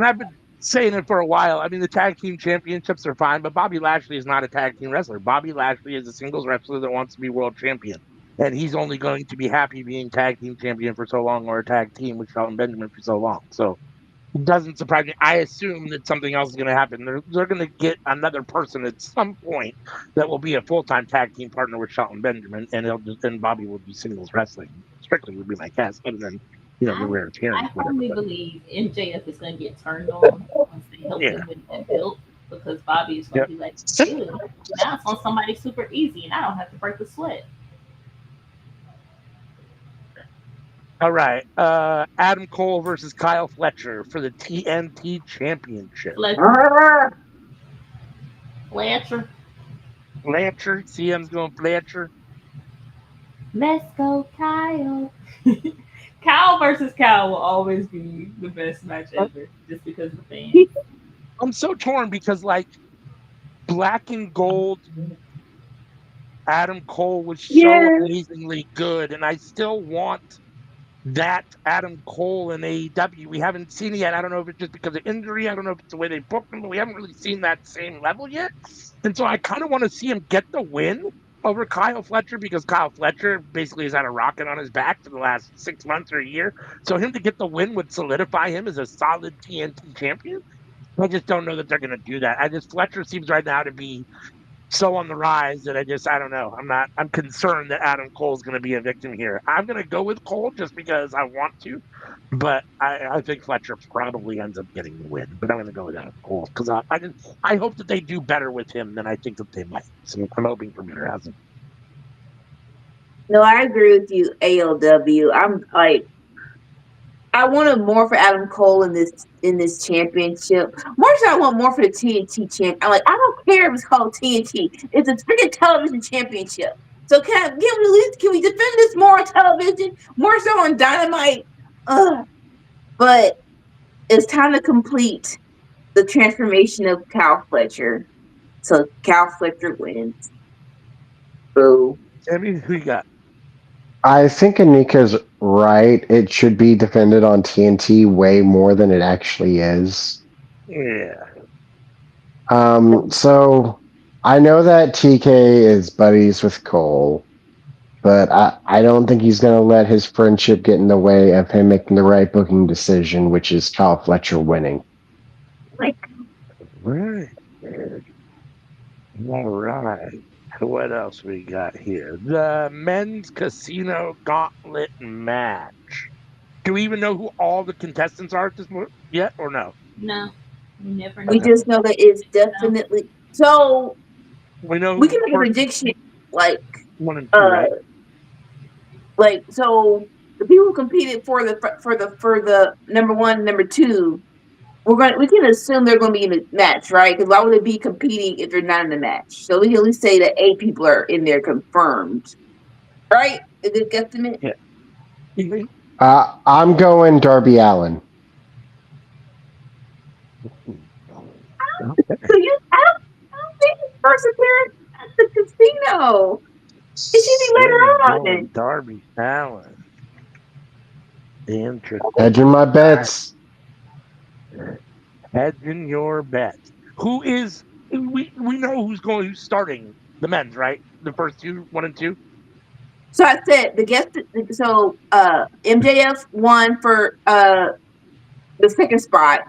I've been saying it for a while. I mean, the tag team championships are fine, but Bobby Lashley is not a tag team wrestler. Bobby Lashley is a singles wrestler that wants to be world champion. And he's only going to be happy being tag team champion for so long, or a tag team with Shelton Benjamin for so long. So it doesn't surprise me. I assume that something else is going to happen. They're going to get another person at some point that will be a full time tag team partner with Shelton Benjamin, and and Bobby will do singles wrestling. Strictly would be my guess, other than the rare appearance, I whatever. firmly believe MJF is going to get turned on once they help Yeah. him win that belt because Bobby is going Yep. to be like, good. Now it's on somebody super easy and I don't have to break the sweat. All right. Adam Cole versus Kyle Fletcher for the TNT Championship. Fletcher. Fletcher. Fletcher. CM's going Fletcher. Let's go, Kyle. Kyle versus Kyle will always be the best match ever just because of the fans. I'm so torn because, like, Black and Gold Adam Cole was so Yeah. amazingly good, and I still want that Adam Cole in AEW. We haven't seen it yet. I don't know if it's just because of injury. I don't know if it's the way they booked him, but we haven't really seen that same level yet. And so I kind of want to see him get the win over Kyle Fletcher because Kyle Fletcher basically has had a rocket on his back for the last 6 months or a year. So him to get the win would solidify him as a solid TNT champion. I just don't know that they're going to do that. Fletcher seems right now to be so on the rise that I don't know. I'm concerned that Adam Cole's going to be a victim here. I'm going to go with Cole just because I want to, but I think Fletcher probably ends up getting the win. But I'm going to go with Adam Cole because I hope that they do better with him than I think that they might. So I'm hoping for better outcome. No, I agree with you, ALW. I'm like, I wanted more for Adam Cole in this championship. More so, I want more for the TNT champ. I'm like, I don't care if it's called TNT. It's a freaking television championship. So can we defend this more on television? More so on Dynamite. But it's time to complete the transformation of Cal Fletcher. So Cal Fletcher wins. Boo. Sammy, who you got? I think Anika's right. It should be defended on TNT way more than it actually is. Yeah. So I know that TK is buddies with Cole, but I don't think he's going to let his friendship get in the way of him making the right booking decision, which is Kyle Fletcher winning. Like, Right. All right. What else we got here? The men's casino gauntlet match. Do we even know who all the contestants are at this point yet, or no? No, we never know. we just know that it's definitely so. We know We can make a prediction, like 1 and 2, right? Like, so the people who competed for the number 1, number 2, we can assume they're going to be in the match, right? Because why would they be competing if they're not in the match? So we can at least say that 8 people are in there confirmed, right? A good guesstimate. Yeah. I'm going Darby Allin. Okay. So I don't think his first appearance at the casino. It should be later on. Darby Allin. Interesting. Hedging my bets. Hedging your bet. Who is we know who's starting the men's, right? The first 2, 1 and 2. So I said the guest. So MJF won for the second spot.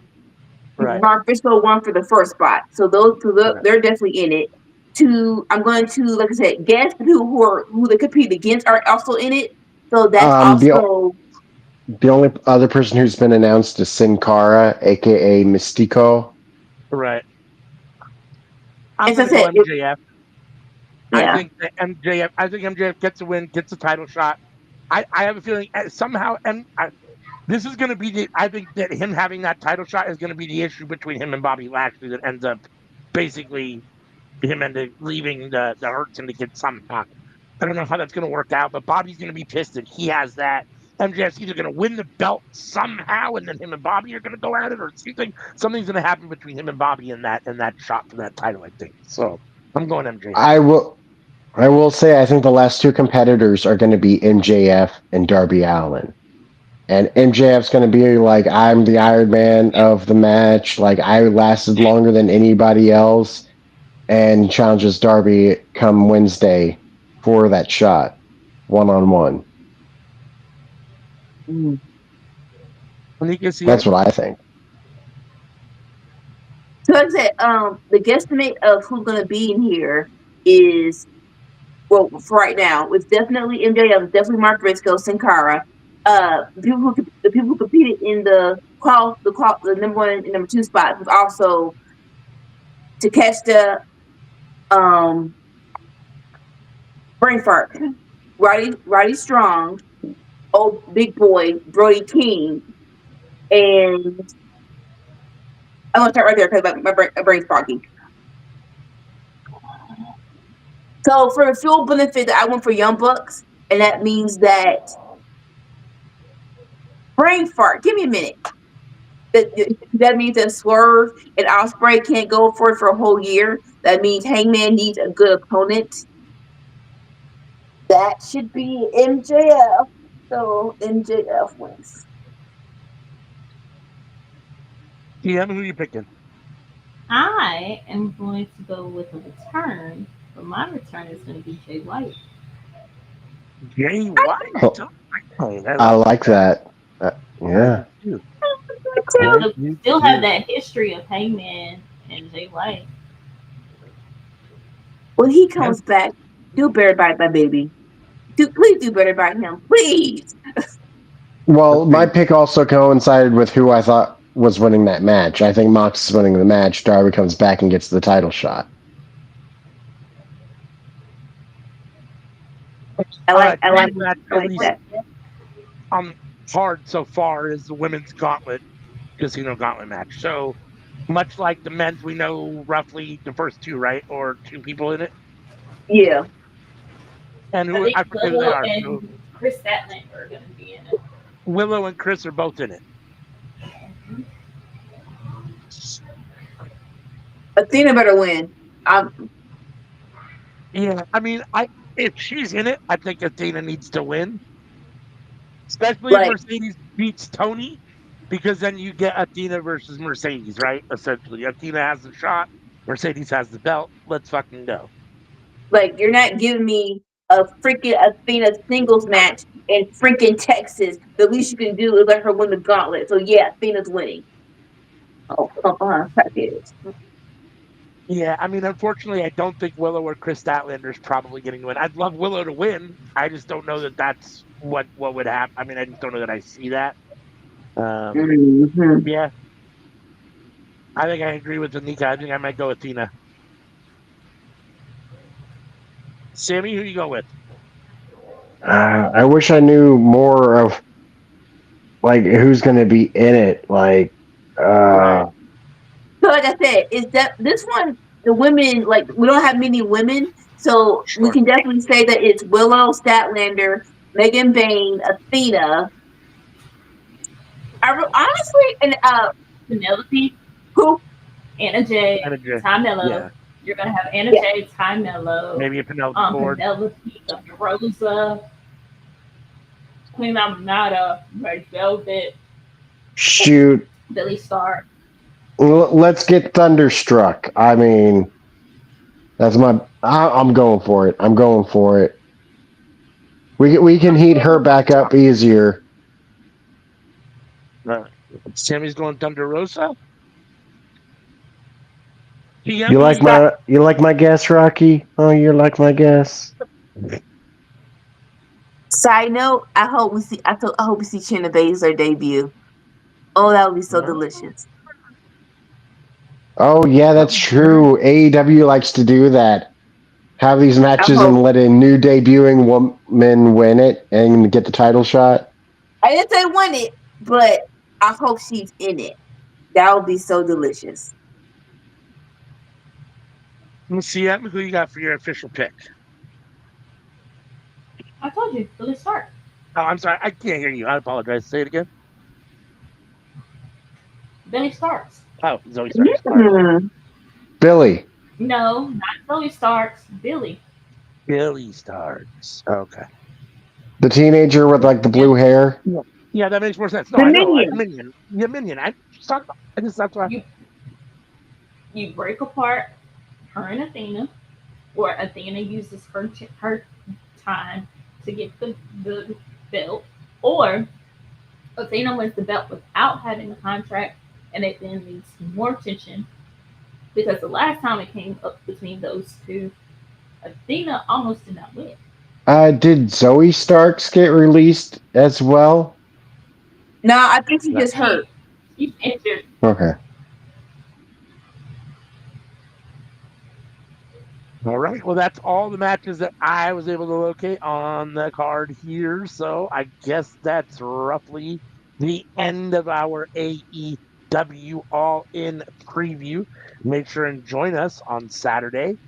Right. Mark Briscoe won for the first spot. So they're definitely in it. I'm going to, like I said, guess who they compete against are also in it. So that's also the only other person who's been announced is Sin Cara, aka Mystico. Right. I'm going to go MJF. Yeah. I think MJF gets a win, gets a title shot. I have a feeling somehow, and this is going to be I think that him having that title shot is going to be the issue between him and Bobby Lashley that ends up basically him leaving the Hurt Syndicate somehow. I don't know how that's going to work out, but Bobby's going to be pissed that he has that. MJF's either going to win the belt somehow, and then him and Bobby are going to go at it, or something's going to happen between him and Bobby in that shot for that title. I think so. I'm going MJF. I will say I think the last two competitors are going to be MJF and Darby Allin. And MJF's going to be like, I'm the Iron Man of the match. Like, I lasted longer than anybody else. And challenges Darby come Wednesday for that shot, 1-on-1. That's what I think. So like I said, the guesstimate of who's gonna be in here is, well, for right now, it's definitely MJF, it's definitely Mark Briscoe, Sin Cara. The people who competed in the number 1 and number 2 spots was also Takeshita, Brain Fart, Roddy Strong, old big boy Brody King, and I'm gonna start right there because my brain's foggy. So for the fuel benefit, I went for Young Bucks, and that means that Brain Fart. Give me a minute. That means that Swerve and Ospreay can't go for it for a whole year. That means Hangman needs a good opponent. That should be MJF. So MJF wins. TM, who are you picking? I am going to go with a return, but my return is going to be Jay White. Jay White. I like that. Yeah. Still have that history of Hangman and Jay White. When he comes back, do better by my baby. Please do better by him. Please. Well, my pick also coincided with who I thought was winning that match. I think Mox is winning the match. Darby comes back and gets the title shot. I like that. Hard so far is the women's casino gauntlet match. So much like the men's, we know roughly the first two, right? Or two people in it. Yeah. And I forget who they are. And Chris Statlander are going to be in it. Willow and Chris are both in it. Athena better win. Yeah, I mean, if she's in it, I think Athena needs to win. Especially if Mercedes beats Tony, because then you get Athena versus Mercedes, right? Essentially, Athena has the shot, Mercedes has the belt. Let's fucking go. Like, you're not giving me a freaking Athena singles match in freaking Texas. The least you can do is let her win the gauntlet. So yeah, Athena's winning. Oh, come on, yeah, I mean, unfortunately, I don't think Willow or Chris Statlander is probably getting to win. I'd love Willow to win. I just don't know that that's what would happen. I mean, I just don't know that I see that. Yeah. I think I agree with Anika. I think I might go Athena. Sammy, who you go with? I wish I knew more of like who's going to be in it. Like, So like I said, is that this one? The women, like, we don't have many women, so we can definitely say that it's Willow, Statlander, Megan Bain, Athena. Honestly, and Penelope, who? Anna Jay, Ty Mello. Yeah. You're gonna have Anna Jay, Ty Mello, maybe a Penelope, Thunder Rosa, Queen Aminata, Red Velvet. Shoot, Billy Starr. Let's get Thunderstruck. I mean, that's I'm going for it. I'm going for it. We can heat her back up easier. Sammy's going Thunder Rosa. You like my guess, Rocky? Oh, you like my guess. Side note: I hope we see Shayna Baszler debut. Oh, that would be so delicious. Oh yeah, that's true. AEW likes to do that. Have these matches and let a new debuting woman win it and get the title shot. I didn't say win it, but I hope she's in it. That would be so delicious. CM, who you got for your official pick? I told you, Billy Stark. Oh, I'm sorry. I can't hear you. I apologize. Say it again. Billy Starks. Oh, Zoe Starks. All right. Hmm. Billy. No, not Billy Starks. Billy. Billy Starks. Okay. The teenager with like the Yeah. blue hair. Yeah. Yeah, that makes more sense. No, The I know. Minion. Minion. Yeah, Minion. I just talked about. I just that's why. You you break apart her and Athena, or Athena uses her time to get the belt, or Athena wins the belt without having a contract, and it then leads to more tension because the last time it came up between those two, Athena almost did not win. Did Zoe Starks get released as well? No, I think she No. just hurt. She's injured. Okay. All right. Well, that's all the matches that I was able to locate on the card here. So I guess that's roughly the end of our AEW All In preview. Make sure and join us on Saturday,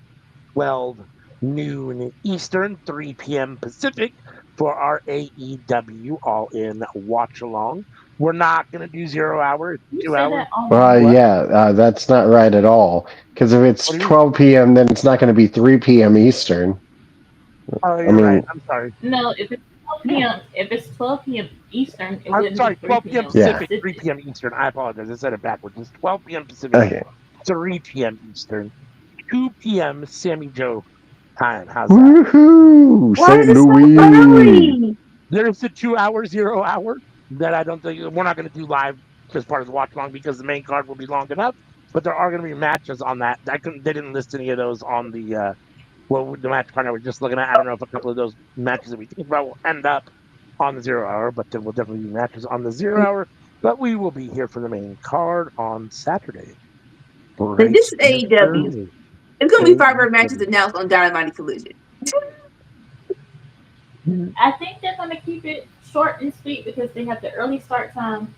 12 noon Eastern, 3 p.m. Pacific, for our AEW All In watch along. We're not going to do 0 hour, it's You 2 said hours. that already. What? Yeah, that's not right at all. Because if it's What do you? 12 p.m., then it's not going to be 3 p.m. Eastern. Oh, I you're right. mean, I'm sorry. No, if it's 12 Yeah. p.m. If it's 12 p.m. Eastern, it I'm wouldn't be sorry, 3 12 p.m. p.m. yeah. Pacific, 3 Pacific. p.m. Eastern. I apologize. I said it backwards. It's 12 p.m. Pacific, Okay. 3 p.m. Eastern, 2 p.m. Sammy Joe time. How's that? Woohoo! Why St. is it so Louis. early? There's a 2 hour, 0 hour that I don't think we're not going to do live as part of the watch along because the main card will be long enough. But there are going to be matches on that. They didn't list any of those on the the match card I was just looking at. I don't know if a couple of those matches that we think about will end up on the 0 hour, but there will definitely be matches on the 0 hour. But we will be here for the main card on Saturday. Like, this Brace is AEW. yourselves. It's gonna be 5 matches AEW. announced on Dynamite Collision. I think they're going to keep it short and sweet because they have the early start time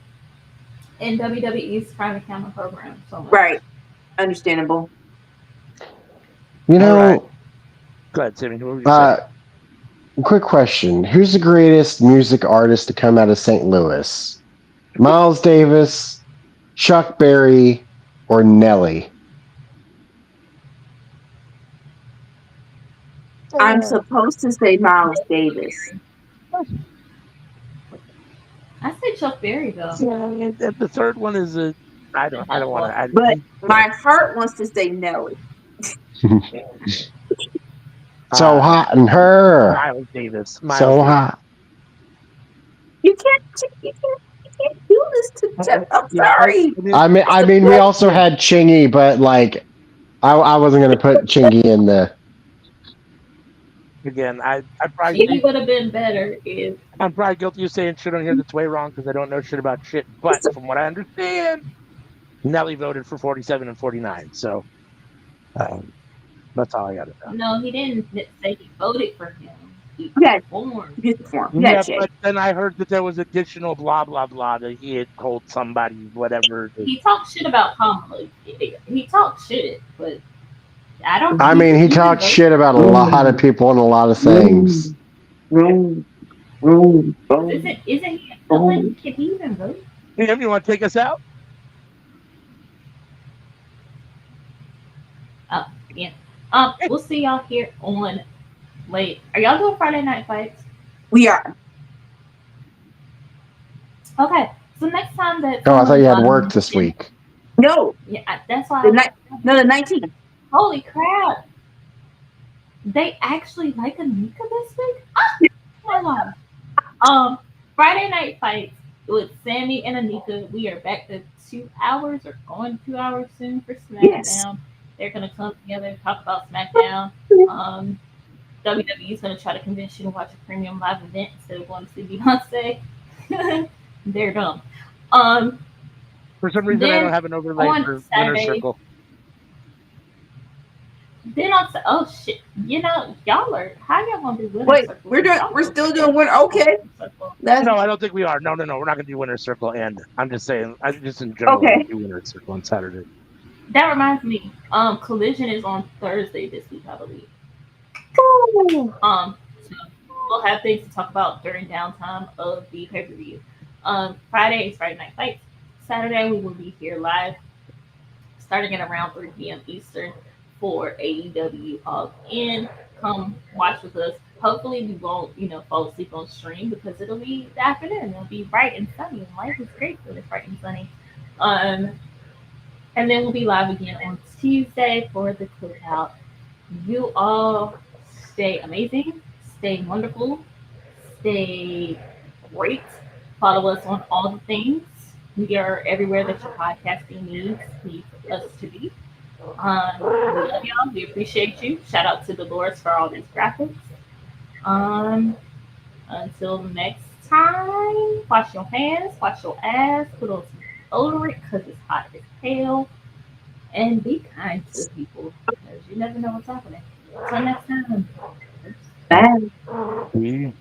in WWE's private camera program. So much. Right. Understandable. You All right. know, Go ahead, Sammy. What would you say? quick question. Who's the greatest music artist to come out of St. Louis? Miles Davis, Chuck Berry, or Nelly? I'm supposed to say Miles Davis. I say Chuck Berry though. Yeah, the third one is a. I don't want to. But my heart wants to say Nelly. So hot in her. Miles Davis. So hot. You can't do this to Jeff. I'm sorry. I mean, we also had Chingy, but like, I wasn't gonna put Chingy in the. Again, I She would have been better if I'm probably guilty of saying shit on here that's way wrong because I don't know shit about shit. But from what I understand, Nelly voted for 47 and 49. So that's all I got to know. no, he didn't say he voted for him. He Yeah. performed. Yeah, but then I heard that there was additional blah blah blah that he had told somebody whatever. He talked shit about Kamala. He talked shit, but I don't. I mean, he talked shit about a lot of people and a lot of things. Isn't he a villain? Can he even vote? Tim, you want to take us out? Oh, yeah. We'll see y'all here on. Wait, are y'all doing Friday Night Fights? We are. Okay, so next time that. Oh, I thought you had work this week. No. Yeah, that's why. The 19th. Holy crap! They actually like Anika this week? Oh, Friday Night Fights with Sammy and Anika. We are back to 2 hours or going 2 hours soon for SmackDown. Yes. They're gonna come together and talk about SmackDown. WWE is gonna try to convince you to watch a premium live event instead of going to see Beyonce. They're dumb. For some reason, I don't have an overlay for Winner's Circle. Then oh shit, y'all are how y'all gonna do Winner's Wait, Circle? we're still doing Winner. Okay. No, I don't think we are. No, we're not gonna do Winner's Circle. And I'm just saying, I just in general Okay. do Winner's Circle on Saturday. That reminds me, Collision is on Thursday this week, I believe. Ooh. So we'll have things to talk about during downtime of the pay per view. Friday is Friday Night Fights. Saturday we will be here live starting at around 3 p.m. Eastern for AEW All In. Come watch with us. Hopefully we won't, fall asleep on stream because it'll be the afternoon. It'll be bright and sunny, and life is great when it's bright and sunny. Um, and then we'll be live again on Tuesday for the Cookout. You all stay amazing, stay wonderful, stay great. Follow us on all the things. We are everywhere that your podcasting needs us to be. We love y'all. We appreciate you. Shout out to Dolores for all these graphics. Um, until next time, wash your hands, wash your ass, put on some deodorant because it's hot as hell, and be kind to people because you never know what's happening. Until next time. Bye. Mm.